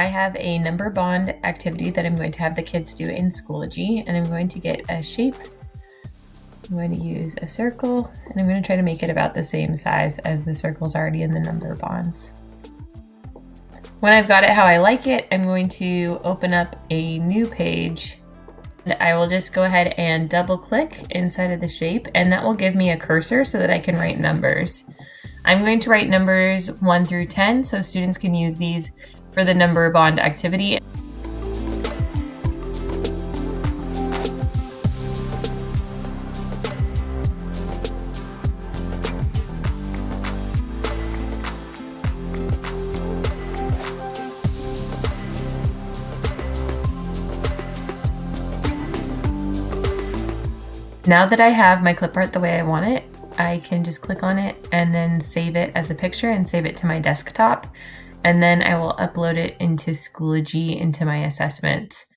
I have a number bond activity that I'm going to have the kids do in Schoology, and I'm going to get a shape. I'm going to use a circle, and I'm going to try to make it about the same size as the circles already in the number bonds. When I've got it how I like it, I'm going to open up a new page. I will just go ahead and double click inside of the shape, and that will give me a cursor so that I can write numbers. I'm going to write numbers 1 through 10 so students can use these for the number bond activity. Now that I have my clip art the way I want it, I can just click on it and then save it as a picture and save it to my desktop. And then I will upload it into Schoology into my assessments.